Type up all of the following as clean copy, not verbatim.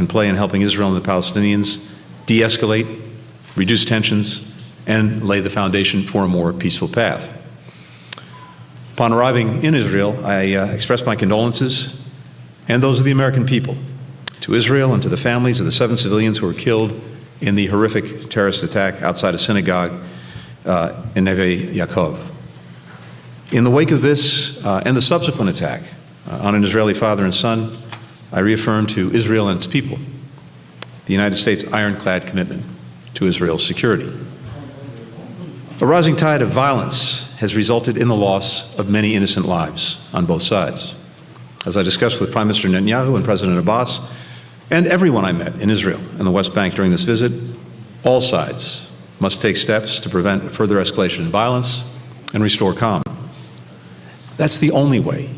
can play in helping Israel and the Palestinians de-escalate, reduce tensions, and lay the foundation for a more peaceful path. Upon arriving in Israel, I expressed my condolences and those of the American people to Israel and to the families of the 7 civilians who were killed in the horrific terrorist attack outside a synagogue in Neve Yaakov. In the wake of this and the subsequent attack on an Israeli father and son, I reaffirm to Israel and its people the United States' ironclad commitment to Israel's security. A rising tide of violence has resulted in the loss of many innocent lives on both sides. As I discussed with Prime Minister Netanyahu and President Abbas, and everyone I met in Israel and the West Bank during this visit, all sides must take steps to prevent further escalation in violence and restore calm. That's the only way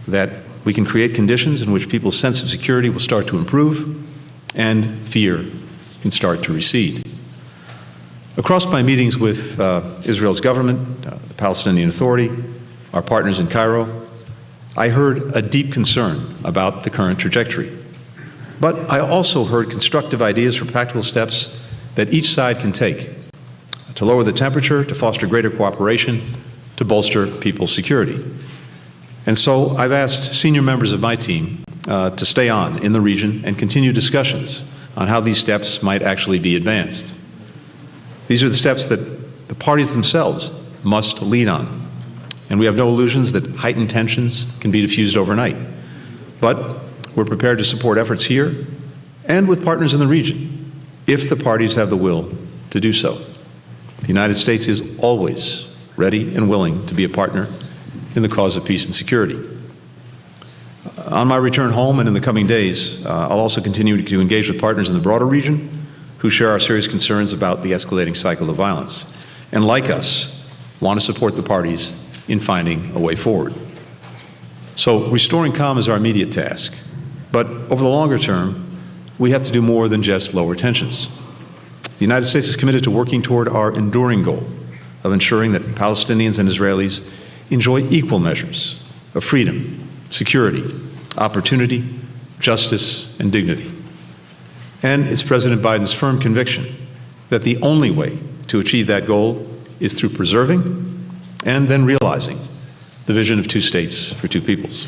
that we can create conditions in which people's sense of security will start to improve and fear can start to recede. Across my meetings with Israel's government, the Palestinian Authority, our partners in Cairo, I heard a deep concern about the current trajectory. But I also heard constructive ideas for practical steps that each side can take to lower the temperature, to foster greater cooperation, to bolster people's security. And so I've asked senior members of my team to stay on in the region and continue discussions on how these steps might actually be advanced. These are the steps that the parties themselves must lead on. And we have no illusions that heightened tensions can be diffused overnight. But we're prepared to support efforts here and with partners in the region if the parties have the will to do so. The United States is always ready and willing to be a partner in the cause of peace and security. On my return home and in the coming days, I'll also continue to engage with partners in the broader region who share our serious concerns about the escalating cycle of violence, and like us, want to support the parties in finding a way forward. So restoring calm is our immediate task, but over the longer term, we have to do more than just lower tensions. The United States is committed to working toward our enduring goal of ensuring that Palestinians and Israelis enjoy equal measures of freedom, security, opportunity, justice, and dignity. And it's President Biden's firm conviction that the only way to achieve that goal is through preserving and then realizing the vision of 2 states for 2 peoples.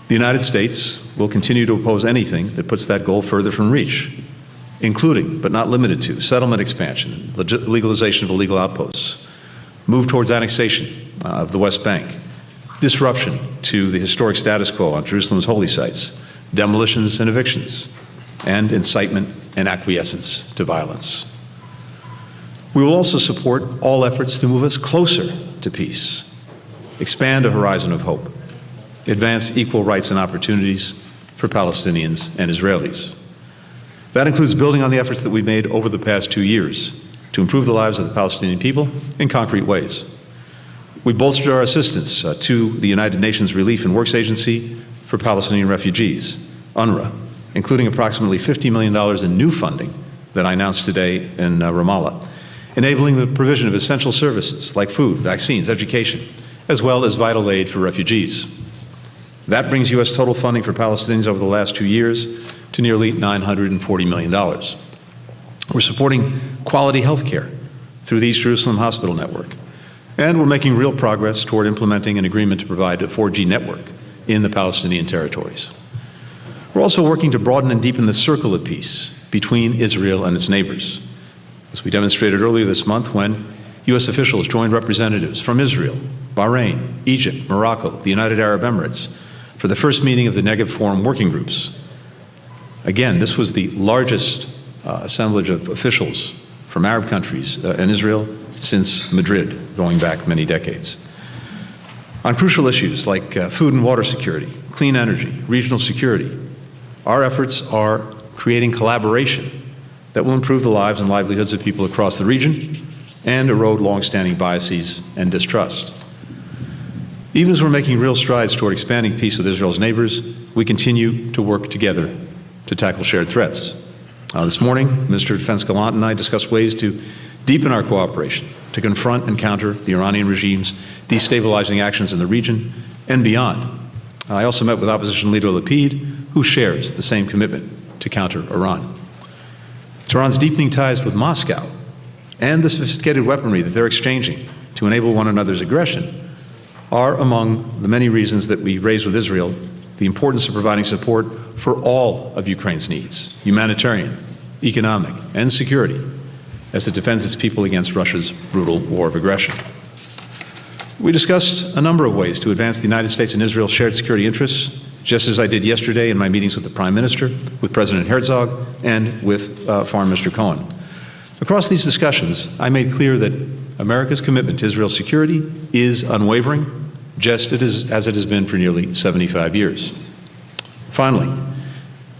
The United States will continue to oppose anything that puts that goal further from reach, including, but not limited to, settlement expansion, legalization of illegal outposts, move towards annexation of the West Bank, disruption to the historic status quo on Jerusalem's holy sites, demolitions and evictions, and incitement and acquiescence to violence. We will also support all efforts to move us closer to peace, expand a horizon of hope, advance equal rights and opportunities for Palestinians and Israelis. That includes building on the efforts that we've made over the past 2 years to improve the lives of the Palestinian people in concrete ways. We bolstered our assistance to the United Nations Relief and Works Agency for Palestinian Refugees, UNRWA, including approximately $50 million in new funding that I announced today in Ramallah, enabling the provision of essential services like food, vaccines, education, as well as vital aid for refugees. That brings U.S. total funding for Palestinians over the last 2 years to nearly $940 million. We're supporting quality health care through the East Jerusalem Hospital Network, and we're making real progress toward implementing an agreement to provide a 4G network in the Palestinian territories. We're also working to broaden and deepen the circle of peace between Israel and its neighbors, as we demonstrated earlier this month when U.S. officials joined representatives from Israel, Bahrain, Egypt, Morocco, the United Arab Emirates, for the first meeting of the Negev Forum working groups. Again, this was the largest assemblage of officials from Arab countries and Israel since Madrid, going back many decades. On crucial issues like food and water security, clean energy, regional security, our efforts are creating collaboration that will improve the lives and livelihoods of people across the region and erode long-standing biases and distrust. Even as we're making real strides toward expanding peace with Israel's neighbors, we continue to work together to tackle shared threats. This morning, Minister of Defense Gallant and I discussed ways to deepen our cooperation to confront and counter the Iranian regime's destabilizing actions in the region and beyond. I also met with opposition leader Lapid, who shares the same commitment to counter Iran. Tehran's deepening ties with Moscow and the sophisticated weaponry that they're exchanging to enable one another's aggression are among the many reasons that we raise with Israel the importance of providing support for all of Ukraine's needs, humanitarian, economic, and security, as it defends its people against Russia's brutal war of aggression. We discussed a number of ways to advance the United States and Israel's shared security interests, just as I did yesterday in my meetings with the Prime Minister, with President Herzog, and with Foreign Minister Cohen. Across these discussions, I made clear that America's commitment to Israel's security is unwavering, just as it has been for nearly 75 years. Finally,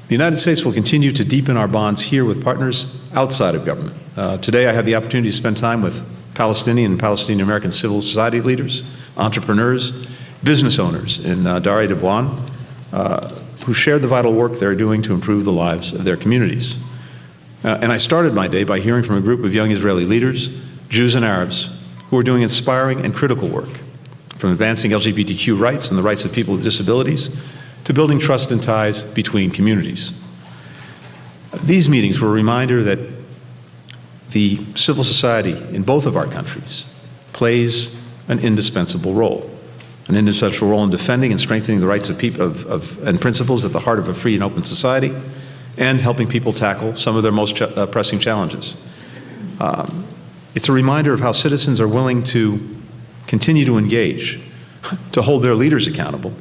the United States will continue to deepen our bonds here with partners outside of government. Today, I had the opportunity to spend time with Palestinian and Palestinian-American civil society leaders, entrepreneurs, business owners in Dar es Salaam, who shared the vital work they're doing to improve the lives of their communities. And I started my day by hearing from a group of young Israeli leaders, Jews and Arabs, who are doing inspiring and critical work, from advancing LGBTQ rights and the rights of people with disabilities to building trust and ties between communities. These meetings were a reminder that the civil society in both of our countries plays an indispensable role in defending and strengthening the rights of people and principles at the heart of a free and open society, and helping people tackle some of their most pressing challenges. It's a reminder of how citizens are willing to continue to engage, to hold their leaders accountable,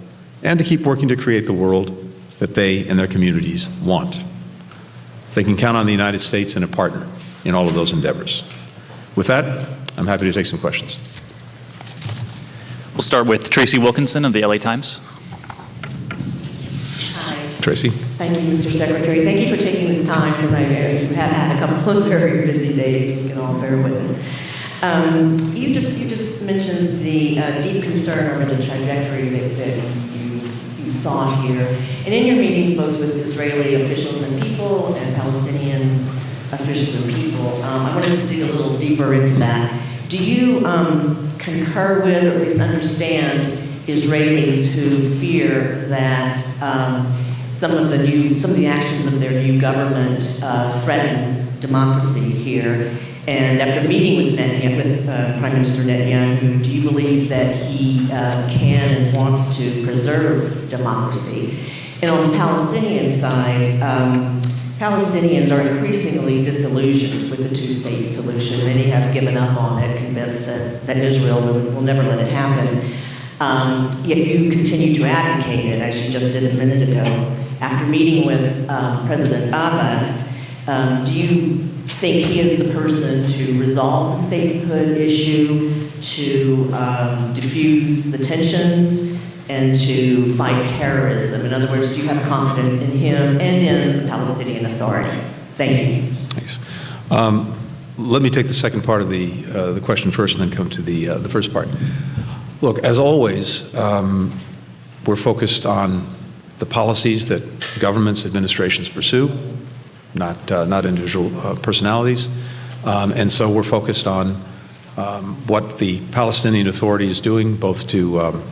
and to keep working to create the world that they and their communities want. They can count on the United States and a partner in all of those endeavors. With that, I'm happy to take some questions. We'll start with Tracy Wilkinson of the LA Times. Hi. Tracy. Thank you, Mr. Secretary. Thank you for taking this time, because you have had a couple of very busy days, we can all bear witness. You just mentioned the deep concern over the trajectory that you saw here. And in your meetings, both with Israeli officials and people and Palestinian officials and people, I wanted to dig a little deeper into that. Do you concur with, or at least understand, Israelis who fear that some of the actions of their new government threaten democracy here? And after meeting with Prime Minister Netanyahu, do you believe that he can and wants to preserve democracy? And on the Palestinian side, Palestinians are increasingly disillusioned with the two-state solution. Many have given up on it, convinced that Israel will never let it happen. Yet you continue to advocate it, as you just did a minute ago. After meeting with President Abbas, do you think he is the person to resolve the statehood issue, to diffuse the tensions, and to fight terrorism? In other words, do you have confidence in him and in the Palestinian Authority? Thank you. Thanks. Let me take the second part of the question first, and then come to the first part. Look, as always, we're focused on the policies that governments, administrations pursue, not individual personalities, and so we're focused on what the Palestinian Authority is doing, both to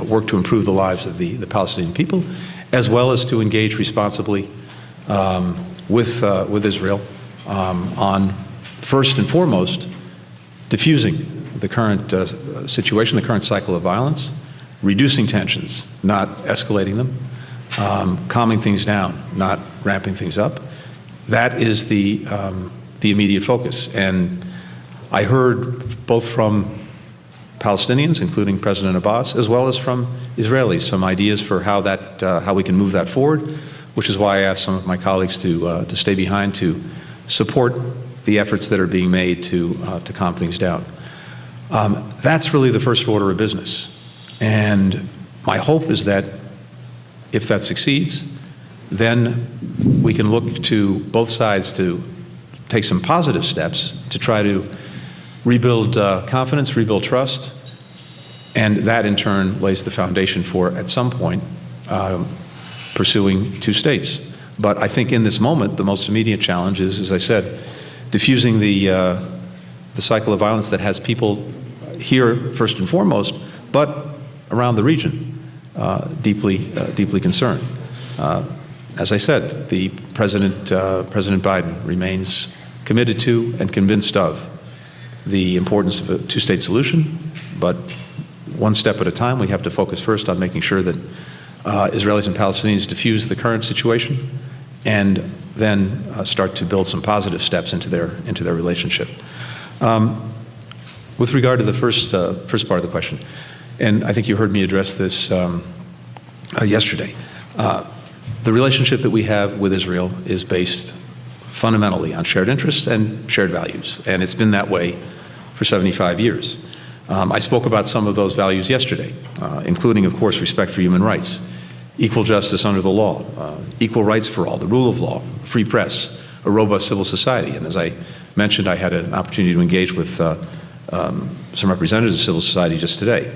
work to improve the lives of the Palestinian people, as well as to engage responsibly with Israel on, first and foremost, diffusing the current situation, the current cycle of violence, reducing tensions, not escalating them, calming things down, not ramping things up. That is the immediate focus. And I heard both from Palestinians, including President Abbas, as well as from Israelis, some ideas for how we can move that forward, which is why I asked some of my colleagues to stay behind to support the efforts that are being made to calm things down. That's really the first order of business. And my hope is that if that succeeds, then we can look to both sides to take some positive steps to try to rebuild confidence, rebuild trust, and that in turn lays the foundation for, at some point, pursuing two states. But I think in this moment, the most immediate challenge is, as I said, diffusing the cycle of violence that has people here first and foremost, but around the region deeply concerned. As I said, the President Biden remains committed to and convinced of the importance of a two-state solution, but one step at a time. We have to focus first on making sure that Israelis and Palestinians diffuse the current situation, and then start to build some positive steps into their relationship. With regard to the first part of the question, and I think you heard me address this yesterday, the relationship that we have with Israel is based fundamentally on shared interests and shared values, and it's been that way for 75 years. I spoke about some of those values yesterday, including, of course, respect for human rights, equal justice under the law, equal rights for all, the rule of law, free press, a robust civil society. And as I mentioned, I had an opportunity to engage with some representatives of civil society just today.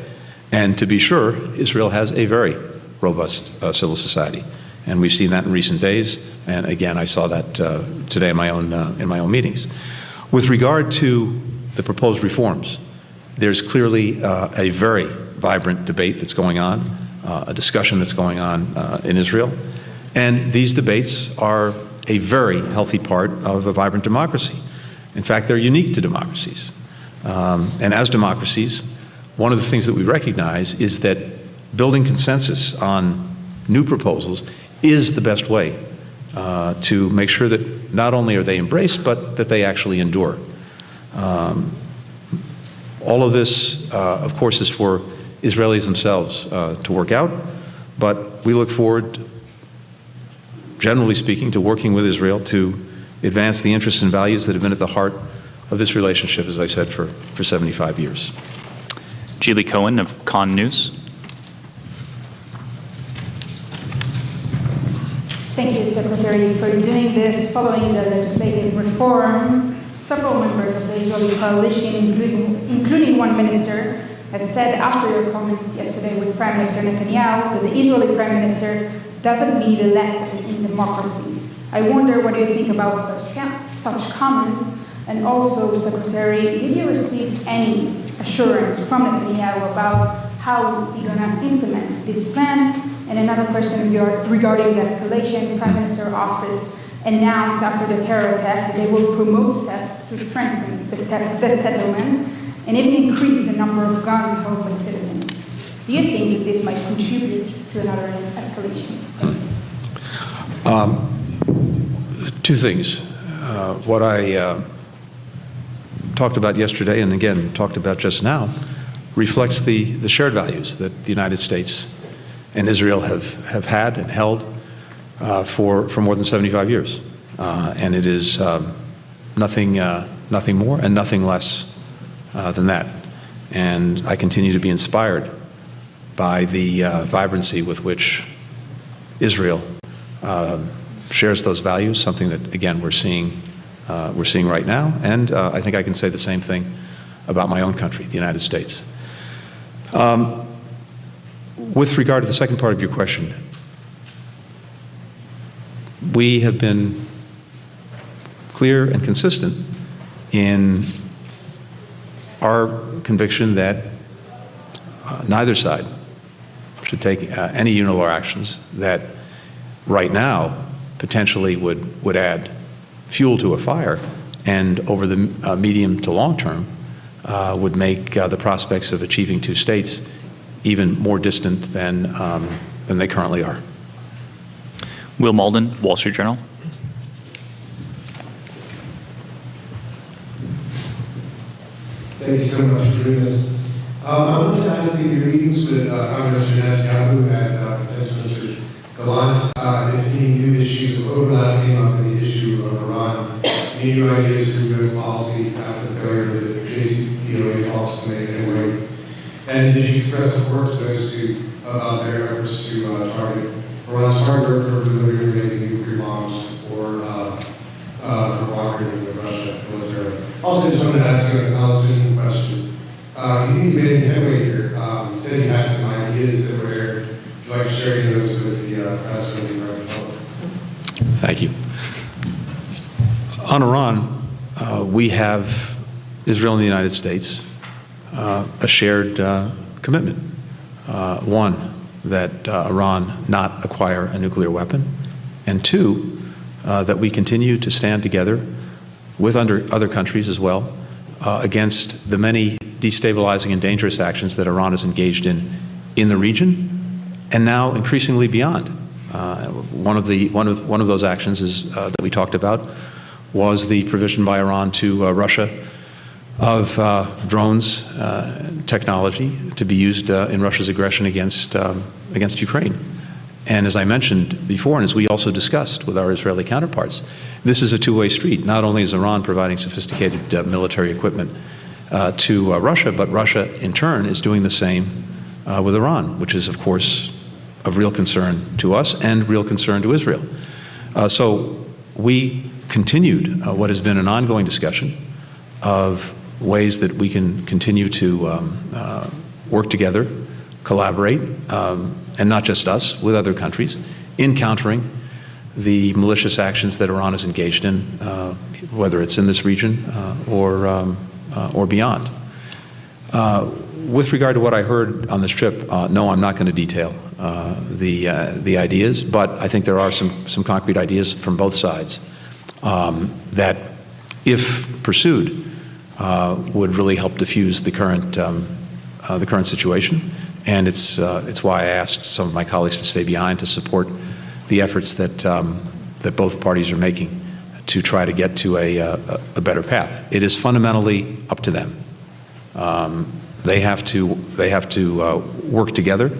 And to be sure, Israel has a very robust civil society. And we've seen that in recent days. And again, I saw that today in my own meetings. With regard to the proposed reforms, there's clearly a very vibrant debate that's going on, a discussion that's going on in Israel. And these debates are a very healthy part of a vibrant democracy. In fact, they're unique to democracies. And as democracies, one of the things that we recognize is that building consensus on new proposals is the best way to make sure that not only are they embraced, but that they actually endure. All of this, of course, is for Israelis themselves to work out, but we look forward, generally speaking, to working with Israel to advance the interests and values that have been at the heart of this relationship, as I said, for 75 years. Julie Cohen of Con News. Thank you, Secretary, for doing this following the legislative reform. Several members of the Israeli coalition, including one minister, has said after your comments yesterday with Prime Minister Netanyahu that the Israeli Prime Minister doesn't need a lesson in democracy. I wonder what you think about such comments, and also, Secretary, did you receive any assurance from Netanyahu about how you're going to implement this plan? And another question regarding the escalation. Prime Minister's office announced after the terror attack that they will promote steps to strengthen the settlements and even increase the number of guns held by citizens. Do you think that this might contribute to another escalation? Two things. What I talked about yesterday, and again talked about just now, reflects the shared values that the United States and Israel have had and held for more than 75 years. And it is nothing more and nothing less than that. And I continue to be inspired by the vibrancy with which Israel shares those values, something that, again, we're seeing right now. And I think I can say the same thing about my own country, the United States. With regard to the second part of your question, we have been clear and consistent in our conviction that neither side should take any unilateral actions that right now potentially would add fuel to a fire, and over the medium to long term would make the prospects of achieving two states even more distant than they currently are. Will Malden, Wall Street Journal. Thank you so much for doing this. I wanted to ask you your meetings with Prime Minister Netanyahu and Defense Minister Gallant, if any new issues of overlap came up in the issue of Iran, any new ideas for U.S. policy after the failure of the JCPOA talks to make headway. And did you express support to those two about their efforts to target Iran's hardware for delivering maybe nuclear bombs or for cooperating with Russia militarily? Also, just wanted to ask you a Palestinian question. You think you made any headway here? You said you had some ideas that were there. Would you like to share any of those with the press and the American public? Thank you. On Iran, we have, Israel and the United States, a shared commitment. One, that Iran not acquire a nuclear weapon, and two, that we continue to stand together with other countries as well against the many destabilizing and dangerous actions that Iran is engaged in the region, and now increasingly beyond. One of those actions is that we talked about was the provision by Iran to Russia of drones technology to be used in Russia's aggression against Ukraine. And as I mentioned before, and as we also discussed with our Israeli counterparts, this is a two-way street. Not only is Iran providing sophisticated military equipment to Russia, but Russia in turn is doing the same with Iran, which is of course of real concern to us and real concern to Israel. So we continued what has been an ongoing discussion of ways that we can continue to work together, collaborate, and not just us, with other countries, in countering the malicious actions that Iran is engaged in, whether it's in this region or beyond. With regard to what I heard on this trip, no, I'm not going to detail the ideas, but I think there are some concrete ideas from both sides that, if pursued, would really help diffuse the current situation. And it's why I asked some of my colleagues to stay behind to support the efforts that both parties are making to try to get to a better path. It is fundamentally up to them. They have to work together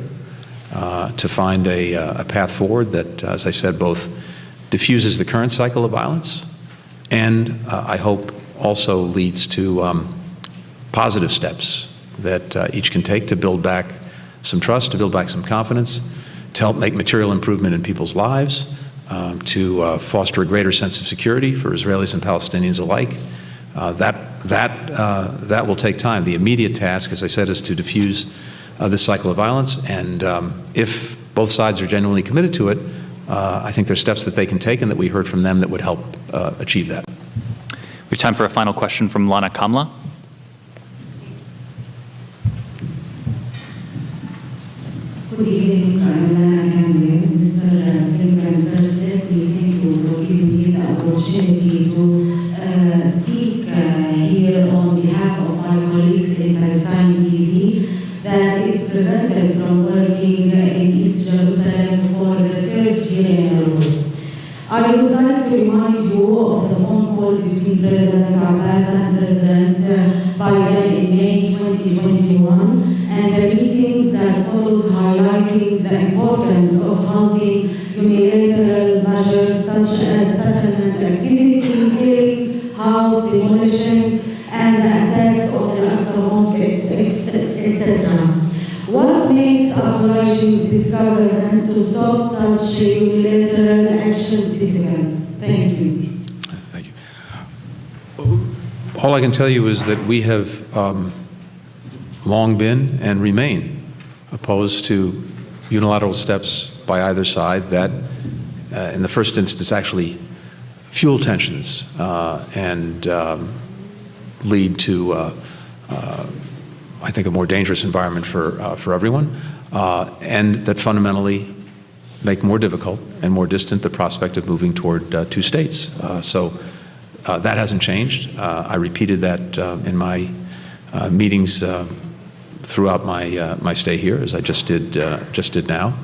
to find a path forward that, as I said, both diffuses the current cycle of violence and I hope also leads to positive steps that each can take to build back some trust, to build back some confidence, to help make material improvement in people's lives, to foster a greater sense of security for Israelis and Palestinians alike. That will take time. The immediate task, as I said, is to diffuse this cycle of violence, and if both sides are genuinely committed to it, I think there's steps that they can take and that we heard from them that would help achieve that. We have time for a final question from Lana Kamla. Good evening, I'm Lana Kamla. Mr. Lincoln, first let me thank you for giving me the opportunity to speak here on behalf of my colleagues in Palestine TV that is prevented from working in East Jerusalem for the third year in a row. I would like to remind you of the phone call between President Abbas and President Biden in May 2021 and the meetings that followed, highlighting the importance of halting unilateral measures such as settlement activity, killing, house demolition, and the attacks on the Al-Aqsa Mosque, etc. What makes obliging this government to stop such unilateral actions difficult? Thank you. Thank you. All I can tell you is that we have long been and remain opposed to unilateral steps by either side that, in the first instance, actually fuel tensions and lead to I think, a more dangerous environment for everyone, and that fundamentally make more difficult and more distant the prospect of moving toward two states. So that hasn't changed. I repeated that in my meetings throughout my stay here, as I just did now.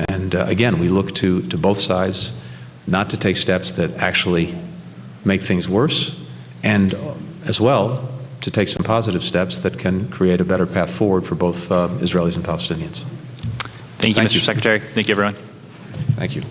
And again, we look to both sides not to take steps that actually make things worse, and as well, to take some positive steps that can create a better path forward for both Israelis and Palestinians. Thank you, Mr. Secretary. Thank you, everyone. Thank you.